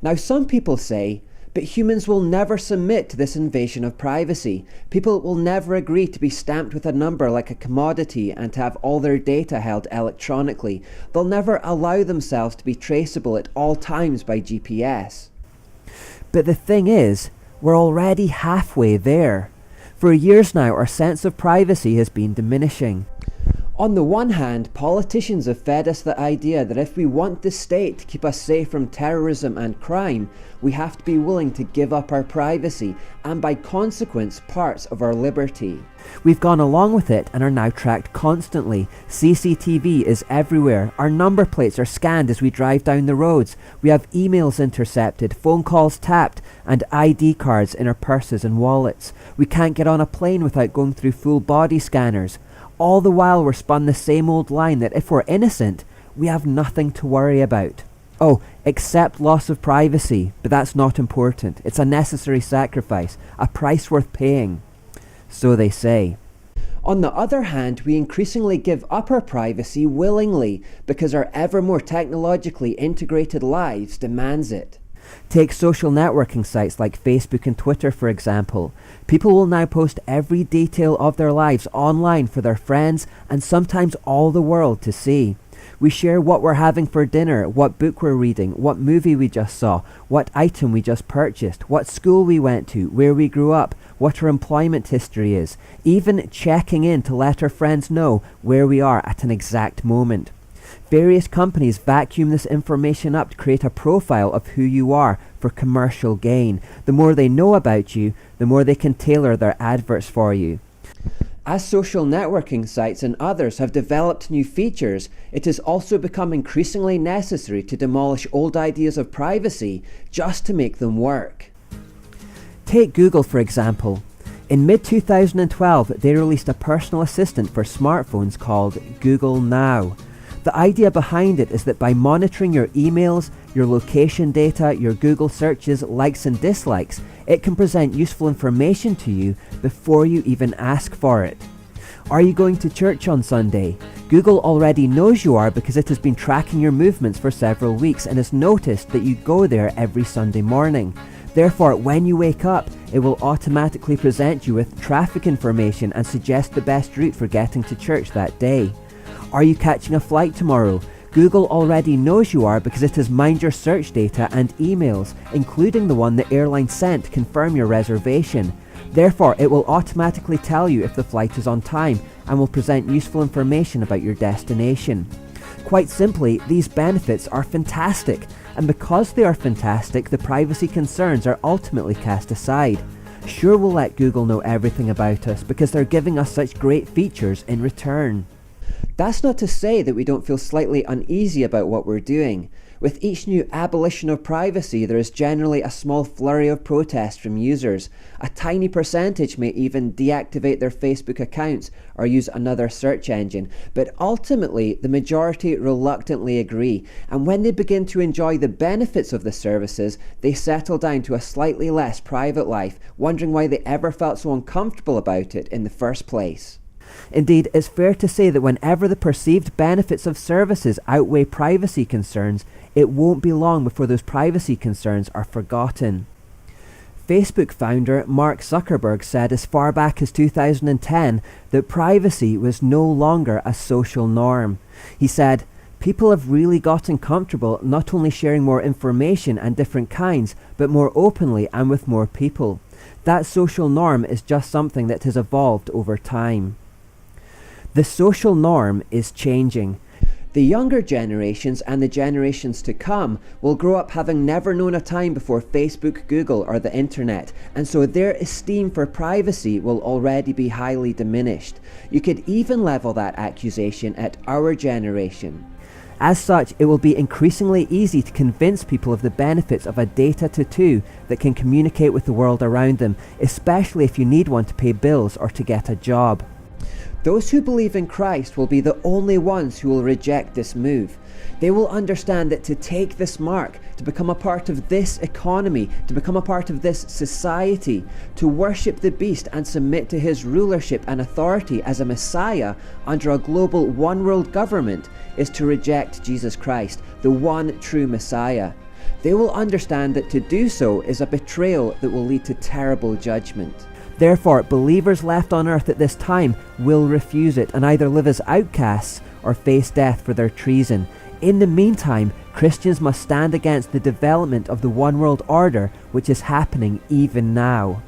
Now some people say, but humans will never submit to this invasion of privacy. People will never agree to be stamped with a number like a commodity and to have all their data held electronically. They'll never allow themselves to be traceable at all times by GPS. But the thing is, we're already halfway there. For years now, our sense of privacy has been diminishing. On the one hand, politicians have fed us the idea that if we want the state to keep us safe from terrorism and crime, we have to be willing to give up our privacy and by consequence parts of our liberty. We've gone along with it and are now tracked constantly. CCTV is everywhere. Our number plates are scanned as we drive down the roads. We have emails intercepted, phone calls tapped, and ID cards in our purses and wallets. We can't get on a plane without going through full body scanners. All the while we're spun the same old line that if we're innocent, we have nothing to worry about. Oh, except loss of privacy, but that's not important. It's a necessary sacrifice, a price worth paying. So they say. On the other hand, we increasingly give up our privacy willingly because our ever more technologically integrated lives demands it. Take social networking sites like Facebook and Twitter for example. People will now post every detail of their lives online for their friends and sometimes all the world to see. We share what we're having for dinner, what book we're reading, what movie we just saw, what item we just purchased, what school we went to, where we grew up, what our employment history is, even checking in to let our friends know where we are at an exact moment. Various companies vacuum this information up to create a profile of who you are for commercial gain. The more they know about you, the more they can tailor their adverts for you. As social networking sites and others have developed new features, it has also become increasingly necessary to demolish old ideas of privacy just to make them work. Take Google for example. In mid-2012, they released a personal assistant for smartphones called Google Now. The idea behind it is that by monitoring your emails, your location data, your Google searches, likes and dislikes, it can present useful information to you before you even ask for it. Are you going to church on Sunday? Google already knows you are because it has been tracking your movements for several weeks and has noticed that you go there every Sunday morning. Therefore, when you wake up, it will automatically present you with traffic information and suggest the best route for getting to church that day. Are you catching a flight tomorrow? Google already knows you are because it has mined your search data and emails, including the one the airline sent to confirm your reservation. Therefore, it will automatically tell you if the flight is on time and will present useful information about your destination. Quite simply, these benefits are fantastic, and because they are fantastic, the privacy concerns are ultimately cast aside. Sure, we'll let Google know everything about us because they're giving us such great features in return. That's not to say that we don't feel slightly uneasy about what we're doing. With each new abolition of privacy, there is generally a small flurry of protest from users. A tiny percentage may even deactivate their Facebook accounts or use another search engine, but ultimately the majority reluctantly agree, and when they begin to enjoy the benefits of the services, they settle down to a slightly less private life, wondering why they ever felt so uncomfortable about it in the first place. Indeed, it's fair to say that whenever the perceived benefits of services outweigh privacy concerns, it won't be long before those privacy concerns are forgotten. Facebook founder Mark Zuckerberg said as far back as 2010 that privacy was no longer a social norm. He said, "People have really gotten comfortable not only sharing more information and different kinds, but more openly and with more people. That social norm is just something that has evolved over time." The social norm is changing. The younger generations and the generations to come will grow up having never known a time before Facebook, Google or the internet, and so their esteem for privacy will already be highly diminished. You could even level that accusation at our generation. As such, it will be increasingly easy to convince people of the benefits of a data tattoo that can communicate with the world around them, especially if you need one to pay bills or to get a job. Those who believe in Christ will be the only ones who will reject this move. They will understand that to take this mark, to become a part of this economy, to become a part of this society, to worship the beast and submit to his rulership and authority as a Messiah under a global one world government, is to reject Jesus Christ, the one true Messiah. they will understand that to do so is a betrayal that will lead to terrible judgment. Therefore, believers left on earth at this time will refuse it and either live as outcasts or face death for their treason. In the meantime, Christians must stand against the development of the one world order which is happening even now.